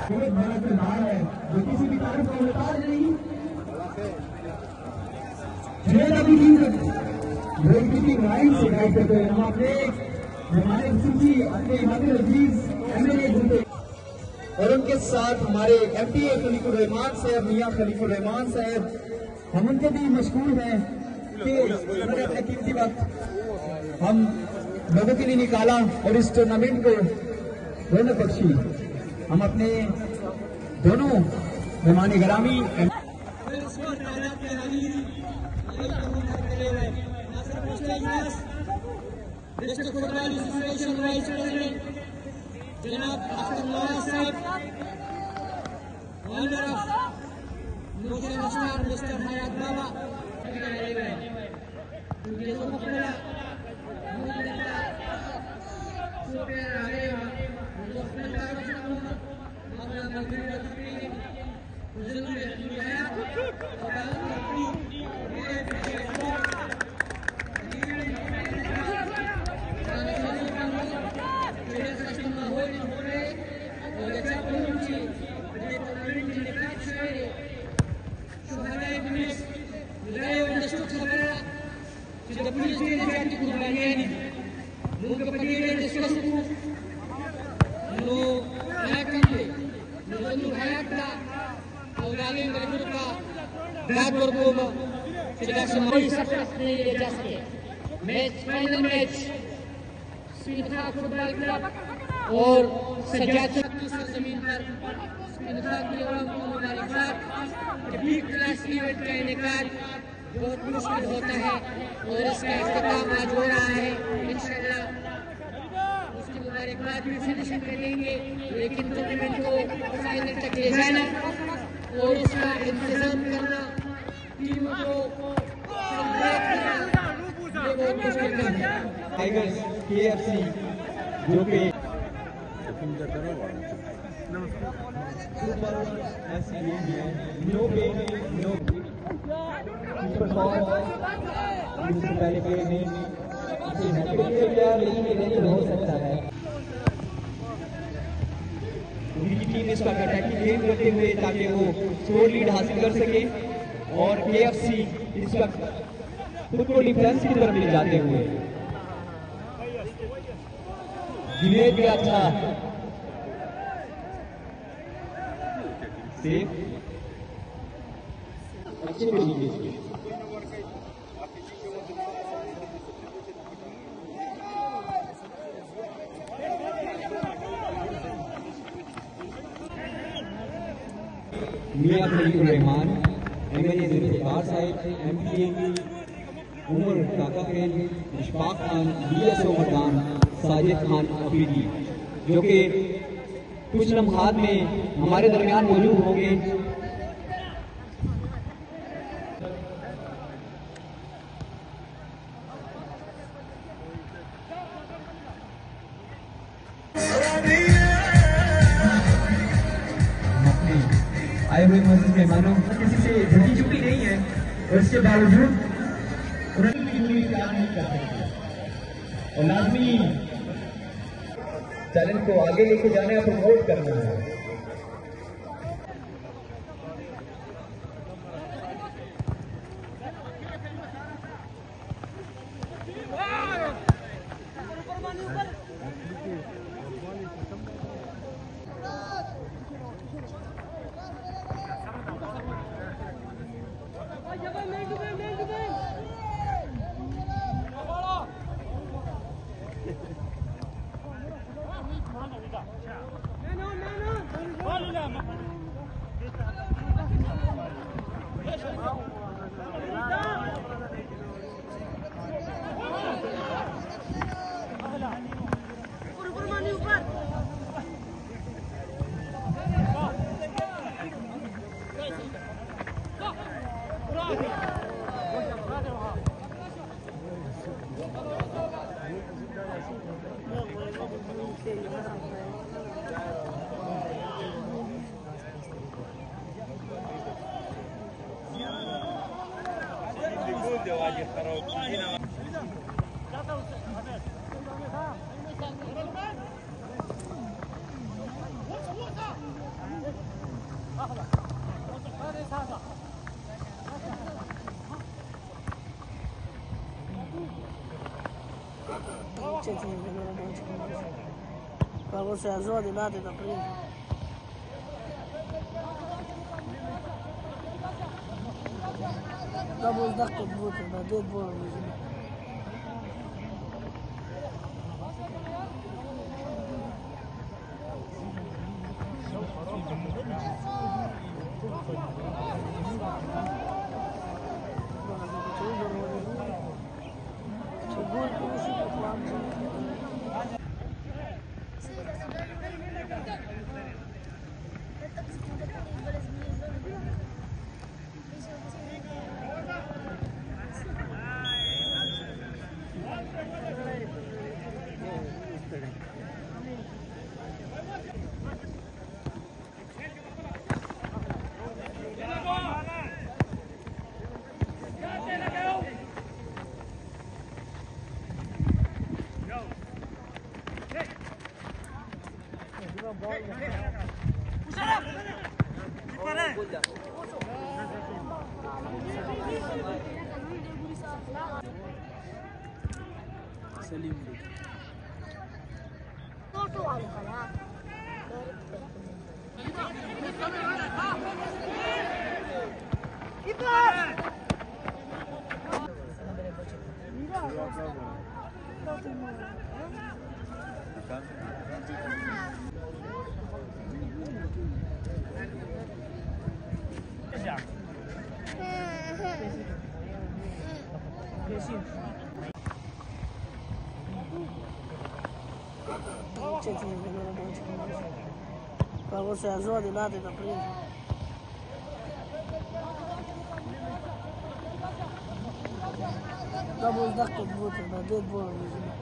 है जो किसी भी कार्य को बता नहीं किसी लाइन से गाइड करते हैं। हम अपने हमारे एमएलए और उनके साथ हमारे एमपीए खलीफुर रहमान साहब, मियां खलीफुर रहमान साहब, हम उनके भी मशहूर हैं कि उन्होंने अपने कीमती वक्त हम लोगों के लिए निकाला और इस टूर्नामेंट को दोनों बख्शी। हम अपने दोनों मेहमान गिरामी जनाब Akhtar Sahab, honour of mister Hayat Baba, final match football club और सजाद की सरजमीन पर बिग क्लास इवेंट का इनेकाद बहुत मुश्किल होता है और इसका इख्तिताम आज हो रहा है। इंशाअल्लाह उसकी मुबारकबाद भी फिनिशिंग करेंगे, लेकिन टूर्नामेंट को फाइनल तक ले जाना और उसका इंतजाम करना, टीमों को टाइगर्स केएफसी जो कि सुपर एसपीए है, नो पेन नो इससे पहले प्लेयर ने लेकिन हो सकता है उनकी टीम इसका अटैकिंग गेम करते हुए ताकि वो स्कोर लीड हासिल कर सके और केएफसी इसका खुद को डिफेंस की तरफ ले जाते हुए जुनेद भी अच्छा सेफ अच्छे तरीके से मियां खलीफुर रहमान, एमएलए जुल्फिकार साहब, एमपीए उमर काका खेल, इशफाक खान, डीएसओ मरदान, साजिद खान अफरीदी, जो कि कुछ लम्हात में हमारे दरमियान मौजूद होंगे। आए हुए मौजूद मेहमानों किसी से झुकी चुकी नहीं है और इसके बावजूद क्या नहीं कर सकते और लाजमी चैलेंज को आगे लेके जाना है, प्रमोट करना है। Algo se alzó de nada da prima. Double duck boot, da dead ball. Algo se alzó de nada da prima. Double duck boot, da dead ball. Da.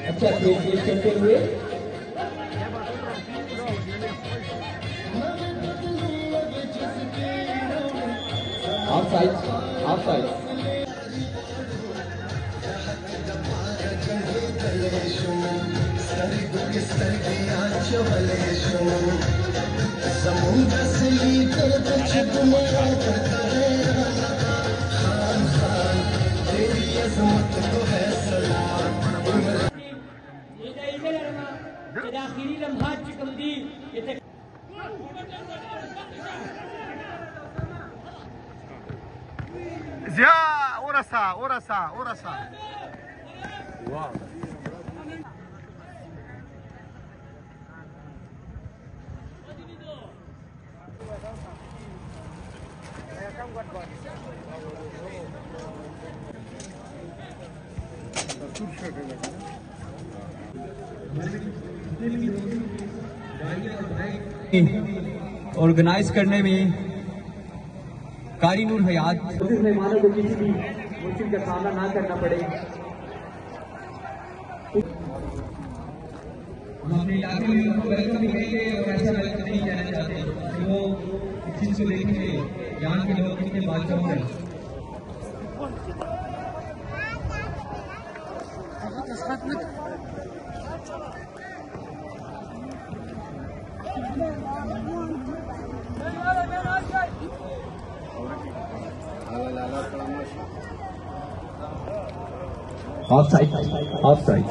अच्छा खेल खेलते हुए ऑफसाइड समुद्र से आखिरी लम्हात चिकम दी Zia, orasa. Wow. ऑर्गेनाइज करने में कारी नूर हयात मेहमानों को किसी भी मुश्किल का सामना ना करना पड़े। हम अपने इलाके में वेलकम भी करेंगे और ऐसा वेलकम नहीं कहना चाहते वो इस चीज को देखेंगे। यहाँ के लोग कितने बादशाह हैं। Of side, of side.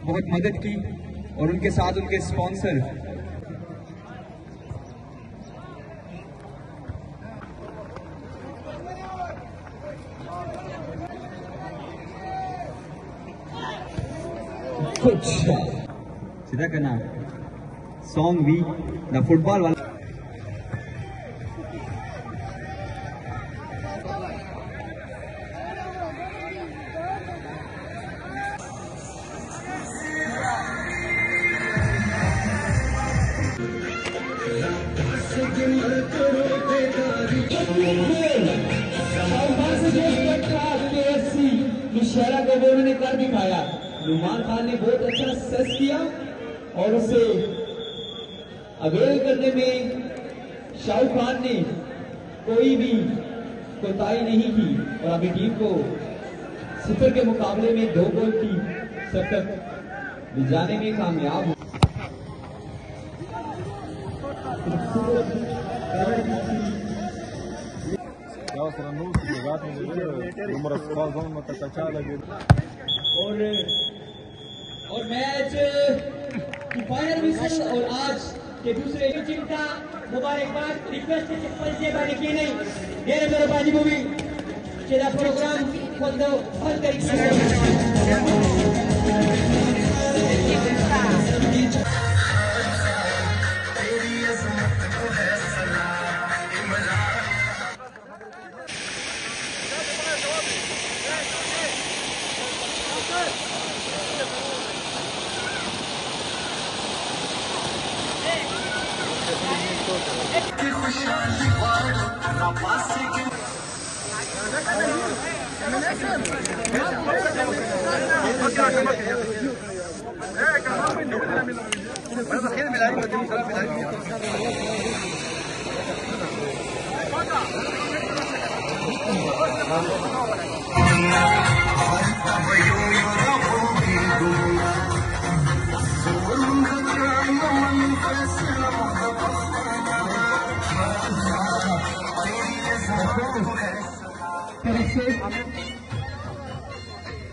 बहुत मदद की और उनके साथ उनके स्पॉन्सर कुछ सीधा करना सॉन्ग भी ना फुटबॉल वाला। शहरा को वो उन्होंने कर दिखाया। नुमान खान ने बहुत अच्छा सेस किया और उसे अवेल करने में शाहरुख खान ने कोई भी कोताही नहीं की और अपनी टीम को 0 के मुकाबले में 2 गोल की शतक भिजाने में कामयाब हुआ। और मैच की फाइनल विसल और आज के दूसरे चिंता मुबारकबाद रिक्वेस्ट की नहीं मेरे मेरे बाजी मूवी चेदा प्रोग्राम cuando falta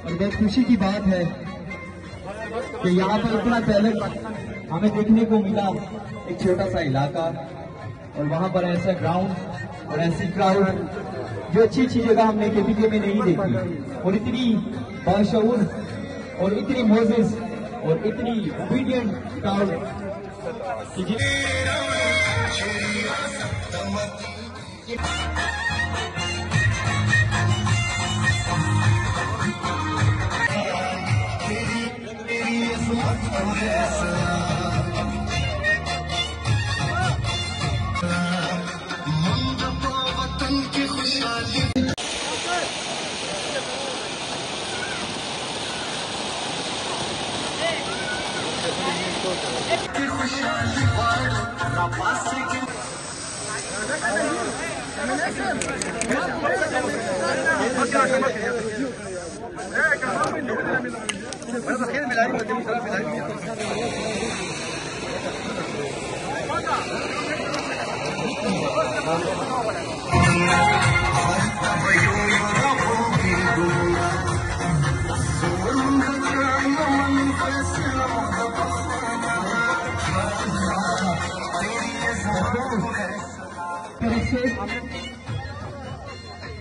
और बहुत खुशी की बात है कि यहाँ पर इतना टैलेंट हमें देखने को मिला। एक छोटा सा इलाका और वहाँ पर ऐसा ग्राउंड और ऐसी क्राउड जो अच्छी अच्छी जगह हमने केपीके में नहीं देखी और इतनी बाशऊर और इतनी मोजेस और इतनी ओबीडियंट क्राउड।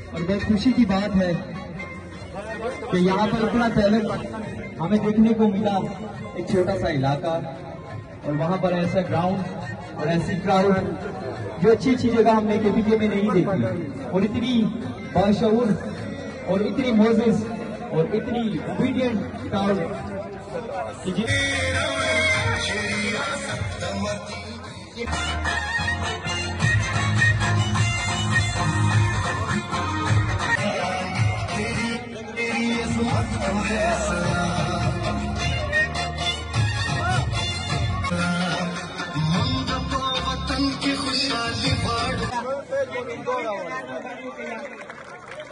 और बहुत खुशी की बात है कि यहाँ पर इतना टैलेंट हमें देखने को मिला। एक छोटा सा इलाका और वहाँ पर ऐसा ग्राउंड और ऐसी क्राउड जो अच्छी अच्छी जगह हमने केपीके में नहीं देखी और इतनी बाशऊर और इतनी मोजेस और इतनी ओबीडियंट क्राउड। Yes.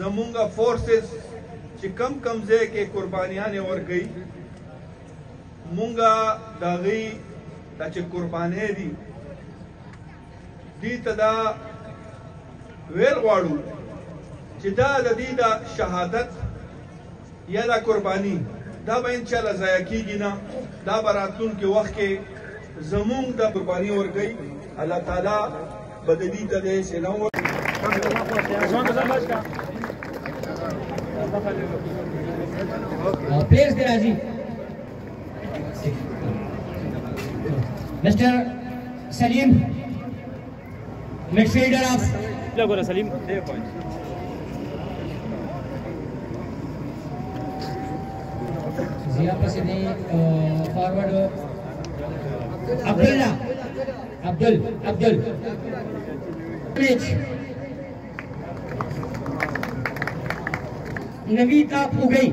जमूंगा फोर्सेस ची कम कमजे के कुर्बानियां और गई मुंगा दागी ताचे कुर्बाने दी तदा वेल वाड़ू चिदा ददीदा शहादत या दा कुर्बानी दा बा इंशाल्लाह ज़ाया कीगी ना दा बरातुन के वक्त के जमूंग दा कुर्बानी और गई अल्लाह ताला बदली तदे से ना प्लेयर्स दे राजी mister Salim midfielder of Salim Zia पसंद फॉरवर्ड अब्दुल नवीता फुगई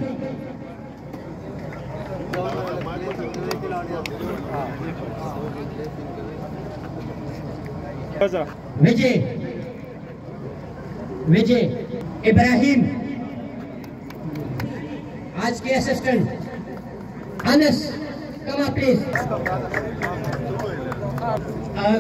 विजय इब्राहिम आज के असिस्टेंट अनस कमा please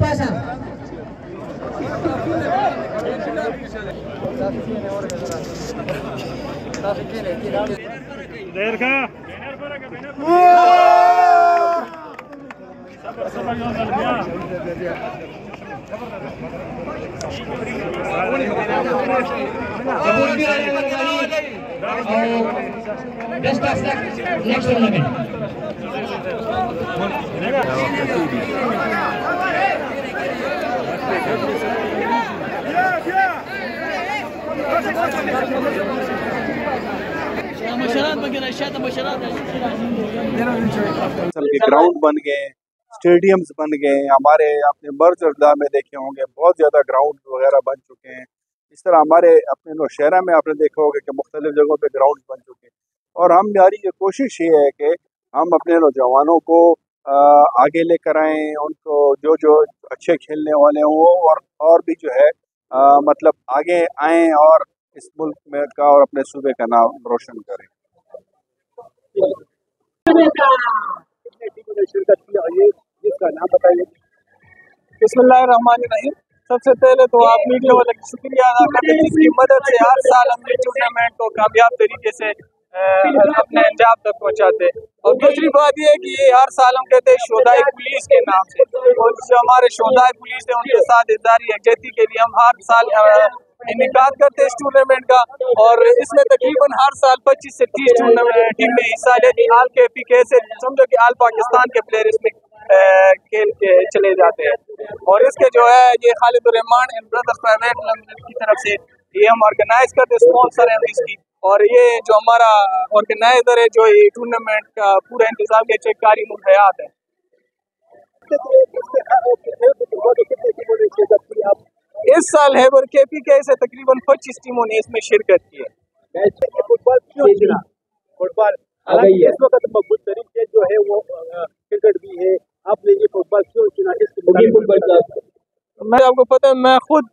pasa best of luck next tournament. Ground बन गए, स्टेडियम्स बन गए, हमारे आपने मर्ज अरदा में देखे होंगे बहुत ज़्यादा ग्राउंड वगैरह बन चुके हैं। इस तरह हमारे अपने नौशहरा में आपने देखा होगा कि मुख्तलिफ जगहों पे ग्राउंड बन चुके हैं और हमारी ये कोशिश ये है कि हम अपने नौजवानों को आगे लेकर आएँ, उनको जो अच्छे खेलने वाले हों और भी जो है मतलब आगे आएँ और इस मुल्क में का और अपने सूबे का नाम रोशन करें। शिरकत की और ये जिसका नाम बताइए। बिस्मिल्लाहिर्रहमानिर्रहीम। सबसे पहले तो आप मीडिया वाले का शुक्रिया अदा करते हैं जिसकी मदद से हर साल हम इस टूर्नामेंट को कामयाब तरीके से अपने अंजाम तक पहुंचाते हैं। और दूसरी बात यह है कि ये हर साल हम कहते हैं शोधाई पुलिस के नाम से, और जो हमारे शोधाई पुलिस है उनके साथ इज़हार यकजहती के लिए हम हर साल इनेकाद करते हैं इस टूर्नामेंट का। और इसमें तकरीबन हर साल 25 से 30 टीम में हिस्सा लेती। आल KPK से समझो कि आल पाकिस्तान के प्लेयर इसमें खेल के चले जाते हैं। और इसके जो है ये खालिदुर्रहमान एंड ब्रदर्स प्राइवेट लिमिटेड की तरफ से ये हम ऑर्गेनाइज करते, स्पॉन्सर है इसकी। और ये जो हमारा ऑर्गेनाइजर है जो ये टूर्नामेंट का पूरा इंतजाम के चेक कारी मुहैयात है। इस साल हैबर KPK से तकरीबन 25 टीमों ने इसमें शिरकत की है। फुटबॉल क्यों चुना? फुटबॉल इस वक्त मकबूल तरीन खेल जो है वो क्रिकेट भी है, आपने ये फुटबॉल क्यों चुना? मैं आपको पता है मैं खुद